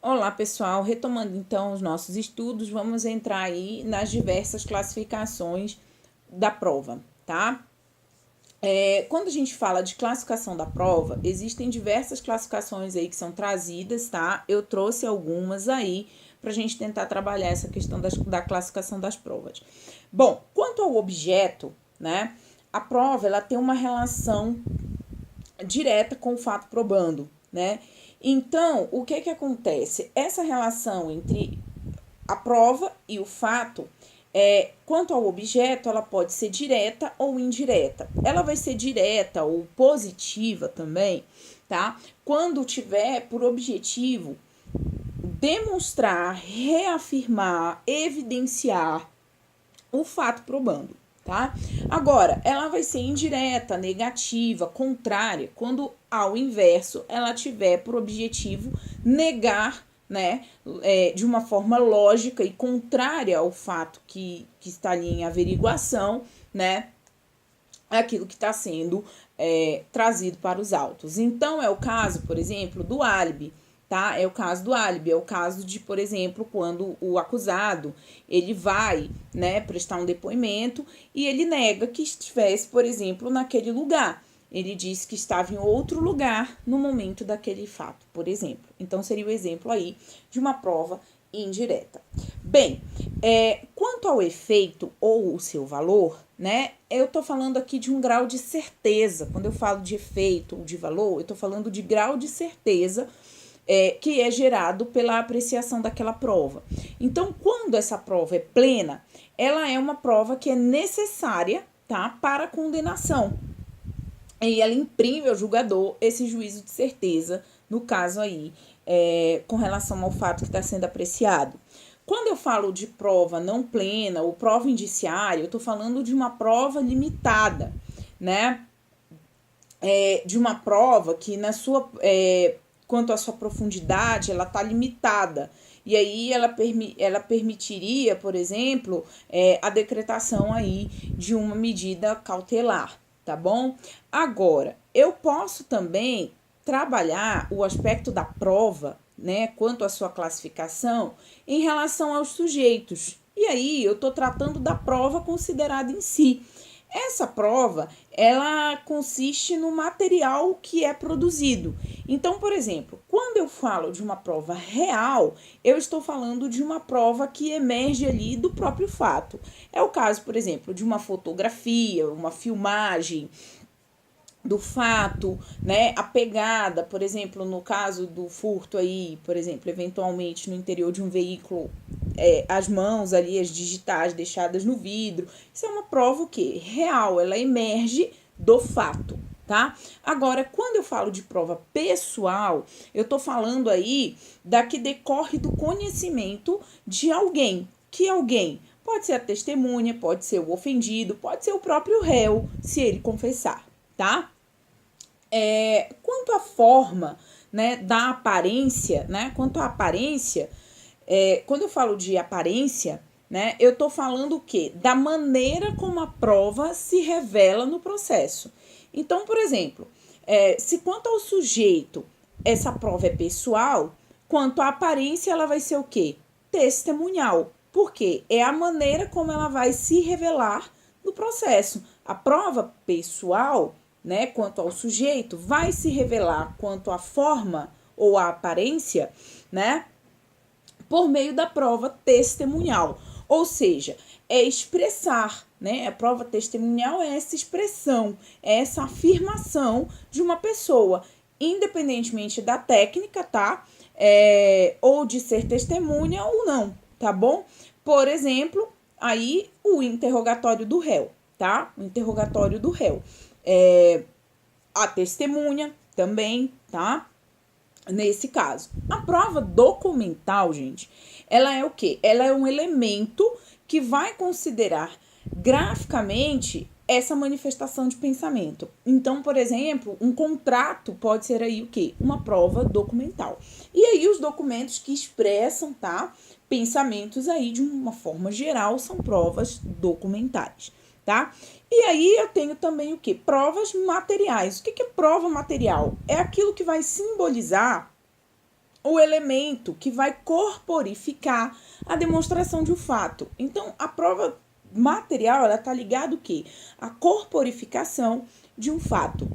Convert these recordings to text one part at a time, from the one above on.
Olá, pessoal. Retomando então os nossos estudos, vamos entrar aí nas diversas classificações da prova, tá? Quando a gente fala de classificação da prova, existem diversas classificações aí que são trazidas, tá? Eu trouxe algumas aí para a gente tentar trabalhar essa questão da classificação das provas. Bom, quanto ao objeto, né? A prova ela tem uma relação direta com o fato probando, né? Então, o que acontece? Essa relação entre a prova e o fato, quanto ao objeto, ela pode ser direta ou indireta. Ela vai ser direta ou positiva também, tá? Quando tiver por objetivo demonstrar, reafirmar, evidenciar o fato probando, tá? Agora, ela vai ser indireta, negativa, contrária, quando ao inverso ela tiver por objetivo negar, né, de uma forma lógica e contrária ao fato que está ali em averiguação, né, aquilo que está sendo trazido para os autos. Então, é o caso, por exemplo, do álibi, tá? É o caso do álibi, é o caso de, por exemplo, quando o acusado, ele vai, né, prestar um depoimento e ele nega que estivesse, por exemplo, naquele lugar. Ele disse que estava em outro lugar no momento daquele fato, por exemplo. Então, seria o exemplo aí de uma prova indireta. Bem, quanto ao efeito ou o seu valor, né? Eu tô falando aqui de um grau de certeza. Quando eu falo de efeito ou de valor, eu tô falando de grau de certeza que é gerado pela apreciação daquela prova. Então, quando essa prova é plena, ela é uma prova que é necessária, tá, para a condenação. E ela imprime ao julgador esse juízo de certeza, no caso aí, com relação ao fato que está sendo apreciado. Quando eu falo de prova não plena ou prova indiciária, eu estou falando de uma prova limitada, né? De uma prova que na sua quanto à sua profundidade, ela está limitada. E aí ela permitiria, por exemplo, a decretação aí de uma medida cautelar, tá bom? Agora, eu posso também trabalhar o aspecto da prova, né, quanto à sua classificação, em relação aos sujeitos. E aí eu estou tratando da prova considerada em si. Essa prova, ela consiste no material que é produzido. Então, por exemplo, quando eu falo de uma prova real, eu estou falando de uma prova que emerge ali do próprio fato. É o caso, por exemplo, de uma fotografia, uma filmagem do fato, né, a pegada, por exemplo, no caso do furto aí, por exemplo, eventualmente no interior de um veículo, as mãos ali, as digitais deixadas no vidro, isso é uma prova o quê? Real, ela emerge do fato, tá? Agora, quando eu falo de prova pessoal, eu tô falando aí da que decorre do conhecimento de alguém, que alguém pode ser a testemunha, pode ser o ofendido, pode ser o próprio réu, se ele confessar, tá? Quanto à forma, né, da aparência, né, quanto à aparência, quando eu falo de aparência, né, eu tô falando o quê? Da maneira como a prova se revela no processo. Então, por exemplo, se quanto ao sujeito essa prova é pessoal, quanto à aparência ela vai ser o quê? Testemunhal. Por quê? É a maneira como ela vai se revelar no processo. A prova pessoal, né, quanto ao sujeito, vai se revelar quanto à forma ou à aparência, né, por meio da prova testemunhal. Ou seja, é expressar, né? A prova testemunhal é essa expressão, é essa afirmação de uma pessoa, independentemente da técnica, tá? Ou de ser testemunha ou não, tá bom? Por exemplo, aí o interrogatório do réu, tá? O interrogatório do réu. A testemunha também, tá? Nesse caso. A prova documental, gente, ela é o quê? Ela é um elemento que vai considerar graficamente essa manifestação de pensamento. Então, por exemplo, um contrato pode ser aí o quê? Uma prova documental. E aí os documentos que expressam, tá? Pensamentos aí de uma forma geral são provas documentais, tá? E aí eu tenho também o que? Provas materiais. O que é prova material? É aquilo que vai simbolizar o elemento que vai corporificar a demonstração de um fato. Então, a prova material, ela está ligada o quê? A corporificação de um fato.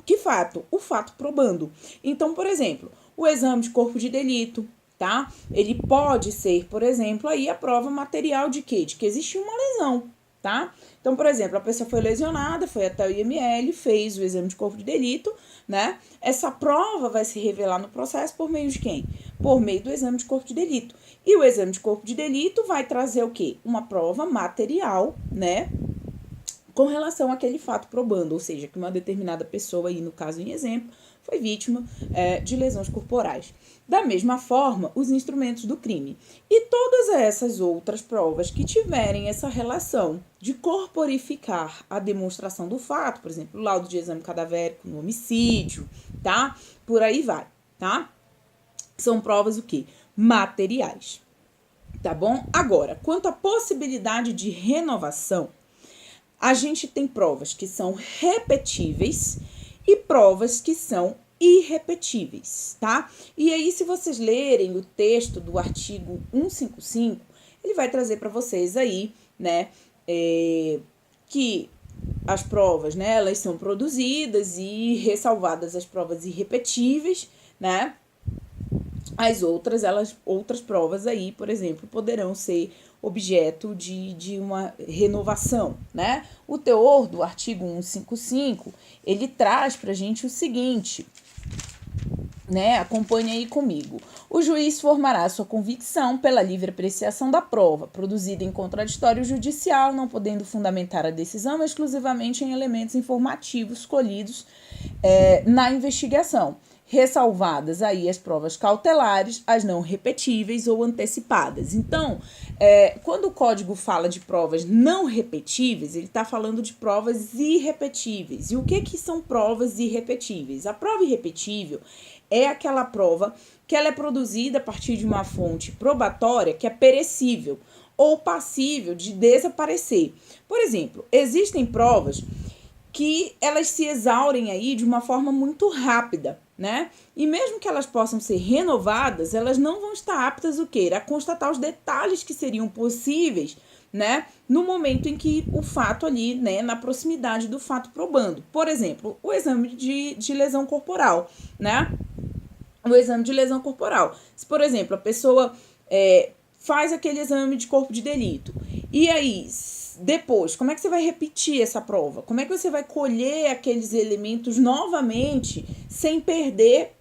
Que fato? O fato probando. Então, por exemplo, o exame de corpo de delito, tá? Ele pode ser, por exemplo, aí a prova material de quê? De que existiu uma lesão, tá? Então, por exemplo, a pessoa foi lesionada, foi até o IML, fez o exame de corpo de delito, né? Essa prova vai se revelar no processo por meio de quem? Por meio do exame de corpo de delito. E o exame de corpo de delito vai trazer o quê? Uma prova material, né? Com relação àquele fato probando, ou seja, que uma determinada pessoa, aí no caso em exemplo, foi vítima de lesões corporais. Da mesma forma, os instrumentos do crime. E todas essas outras provas que tiverem essa relação de corporificar a demonstração do fato, por exemplo, laudo de exame cadavérico no homicídio, tá? Por aí vai, tá? São provas o quê? Materiais, tá bom? Agora, quanto à possibilidade de renovação, a gente tem provas que são repetíveis e provas que são irrepetíveis, tá? E aí, se vocês lerem o texto do artigo 155, ele vai trazer para vocês aí, né, que as provas, né, elas são produzidas e ressalvadas as provas irrepetíveis, né? As outras provas aí, por exemplo, poderão ser objeto de uma renovação, né? O teor do artigo 155, ele traz pra gente o seguinte, né? Acompanhe aí comigo. O juiz formará sua convicção pela livre apreciação da prova, produzida em contraditório judicial, não podendo fundamentar a decisão exclusivamente em elementos informativos colhidos na investigação, ressalvadas aí as provas cautelares, as não repetíveis ou antecipadas. Então, quando o código fala de provas não repetíveis, ele está falando de provas irrepetíveis. E o que são provas irrepetíveis? A prova irrepetível é aquela prova que ela é produzida a partir de uma fonte probatória que é perecível ou passível de desaparecer. Por exemplo, existem provas que elas se exaurem aí de uma forma muito rápida, né? E mesmo que elas possam ser renovadas, elas não vão estar aptas o quê? A constatar os detalhes que seriam possíveis, né? No momento em que o fato ali, né? Na proximidade do fato probando. Por exemplo, o exame de lesão corporal, né? O exame de lesão corporal. Se, por exemplo, a pessoa faz aquele exame de corpo de delito, e aí depois, como é que você vai repetir essa prova? Como é que você vai colher aqueles elementos novamente sem perder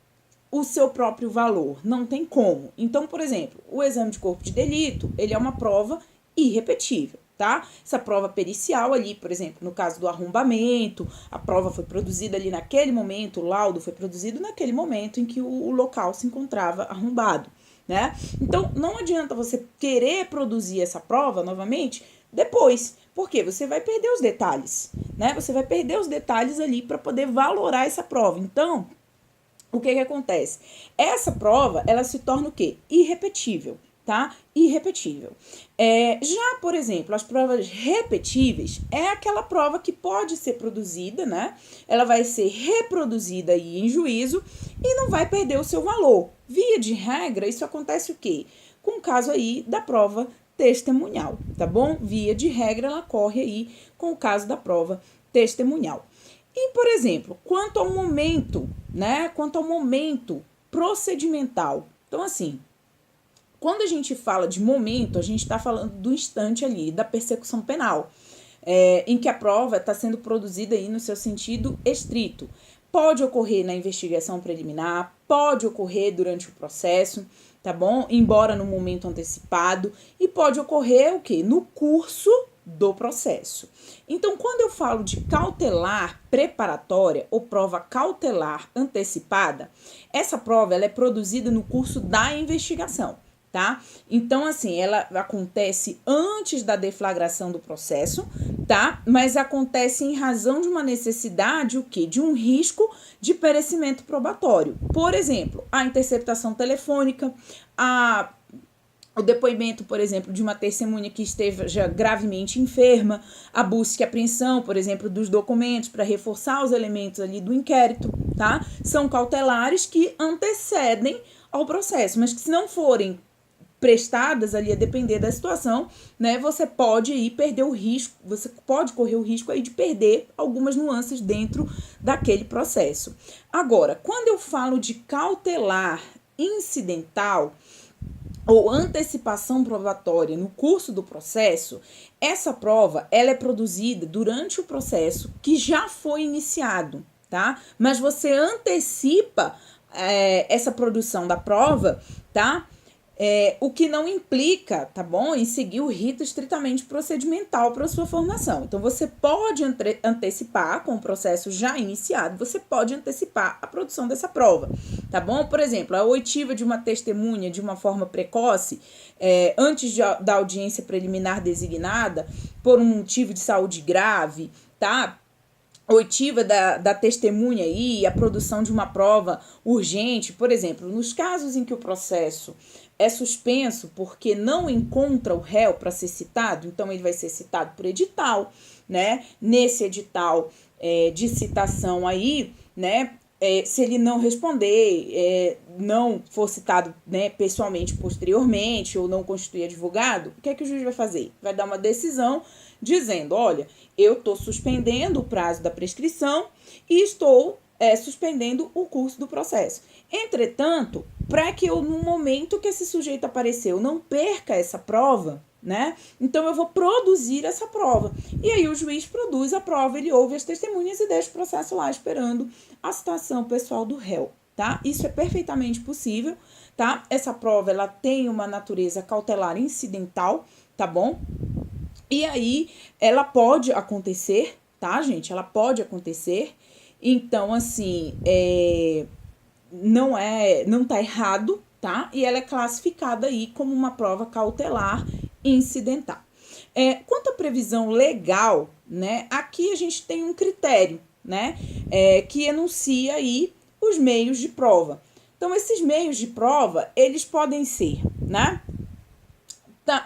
o seu próprio valor? Não tem como. Então, por exemplo, o exame de corpo de delito, ele é uma prova irrepetível, tá? Essa prova pericial ali, por exemplo, no caso do arrombamento, a prova foi produzida ali naquele momento, o laudo foi produzido naquele momento em que o local se encontrava arrombado, né? Então, não adianta você querer produzir essa prova novamente depois, porque você vai perder os detalhes, né? Você vai perder os detalhes ali para poder valorar essa prova. Então, o que acontece? Essa prova, ela se torna o quê? Irrepetível, tá? Irrepetível. Já, por exemplo, as provas repetíveis é aquela prova que pode ser produzida, né? Ela vai ser reproduzida aí em juízo e não vai perder o seu valor. Via de regra, isso acontece o quê? Com o caso aí da prova testemunhal, tá bom? Via de regra, ela corre aí com o caso da prova testemunhal. E, por exemplo, quanto ao momento, né? Quanto ao momento procedimental. Então, assim, quando a gente fala de momento, a gente está falando do instante ali, da persecução penal, em que a prova está sendo produzida aí no seu sentido estrito. Pode ocorrer na investigação preliminar, pode ocorrer durante o processo, tá bom? Embora no momento antecipado, e pode ocorrer o quê? No curso do processo. Então, quando eu falo de cautelar preparatória ou prova cautelar antecipada, essa prova ela é produzida no curso da investigação, tá? Então, assim, ela acontece antes da deflagração do processo, tá? Mas acontece em razão de uma necessidade, o quê? De um risco de perecimento probatório. Por exemplo, a interceptação telefônica, o depoimento, por exemplo, de uma testemunha que esteja gravemente enferma, a busca e apreensão, por exemplo, dos documentos para reforçar os elementos ali do inquérito, tá? São cautelares que antecedem ao processo, mas que se não forem prestadas ali a depender da situação, né, você pode aí perder o risco, você pode correr o risco aí de perder algumas nuances dentro daquele processo. Agora, quando eu falo de cautelar incidental ou antecipação probatória no curso do processo, essa prova ela é produzida durante o processo que já foi iniciado, tá? Mas você antecipa essa produção da prova, tá? O que não implica, tá bom, em seguir o rito estritamente procedimental para a sua formação. Então, você pode antecipar, com o processo já iniciado, você pode antecipar a produção dessa prova, tá bom? Por exemplo, a oitiva de uma testemunha de uma forma precoce, antes da audiência preliminar designada, por um motivo de saúde grave, tá? Oitiva da testemunha aí, a produção de uma prova urgente, por exemplo, nos casos em que o processo é suspenso porque não encontra o réu para ser citado, então ele vai ser citado por edital, né? Nesse edital de citação aí, né? Se ele não responder, não for citado, né, pessoalmente posteriormente ou não constituir advogado, o que é que o juiz vai fazer? Vai dar uma decisão dizendo, olha, eu estou suspendendo o prazo da prescrição e estou suspendendo o curso do processo. Entretanto, para que eu, no momento que esse sujeito apareceu, não perca essa prova, né? Então, eu vou produzir essa prova. E aí, o juiz produz a prova, ele ouve as testemunhas e deixa o processo lá esperando a citação pessoal do réu, tá? Isso é perfeitamente possível, tá? Essa prova, ela tem uma natureza cautelar incidental, tá bom? E aí, ela pode acontecer, tá, gente? Ela pode acontecer. Então, assim, não tá errado, tá? E ela é classificada aí como uma prova cautelar incidental. Quanto à previsão legal, né? Aqui a gente tem um critério, né? Que enuncia aí os meios de prova. Então, esses meios de prova, eles podem ser, né?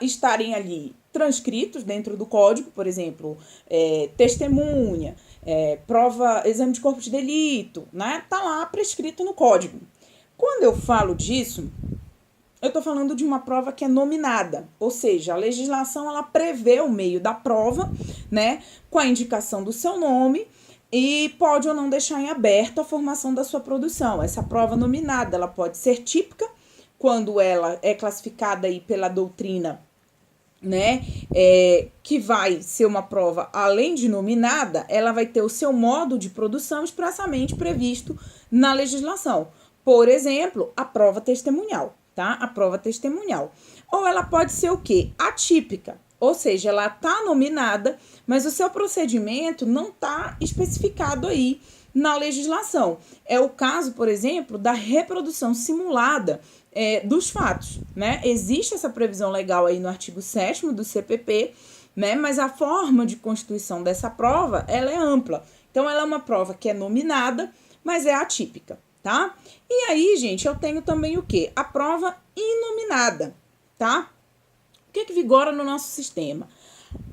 Estarem ali transcritos dentro do código, por exemplo, testemunha, prova, exame de corpo de delito, né? Tá lá prescrito no código. Quando eu falo disso, eu estou falando de uma prova que é nominada, ou seja, a legislação ela prevê o meio da prova, né, com a indicação do seu nome e pode ou não deixar em aberto a formação da sua produção. Essa prova nominada, ela pode ser típica, quando ela é classificada aí pela doutrina, né, que vai ser uma prova, além de nominada, ela vai ter o seu modo de produção expressamente previsto na legislação. Por exemplo, a prova testemunhal, tá? A prova testemunhal. Ou ela pode ser o quê? Atípica, ou seja, ela tá nominada, mas o seu procedimento não tá especificado aí na legislação. É o caso, por exemplo, da reprodução simulada dos fatos, né? Existe essa previsão legal aí no artigo 7º do CPP, né? Mas a forma de constituição dessa prova, ela é ampla. Então, ela é uma prova que é nominada, mas é atípica, tá? E aí, gente, eu tenho também o quê? A prova inominada, tá? O que vigora no nosso sistema?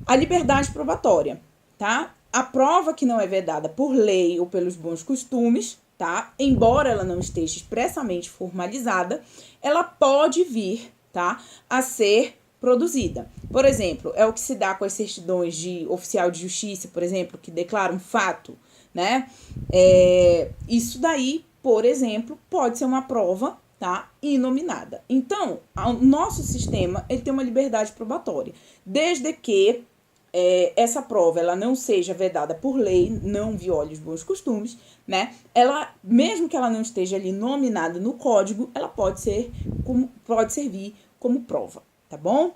A liberdade probatória, tá? A prova que não é vedada por lei ou pelos bons costumes, tá? Embora ela não esteja expressamente formalizada, ela pode vir, tá? A ser produzida. Por exemplo, é o que se dá com as certidões de oficial de justiça, por exemplo, que declara um fato, né? Isso daí, por exemplo, pode ser uma prova, tá? Inominada. Então, o nosso sistema, ele tem uma liberdade probatória, desde que essa prova ela não seja vedada por lei, não viole os bons costumes, né? Ela, mesmo que ela não esteja ali nominada no código, ela pode servir como prova, tá bom?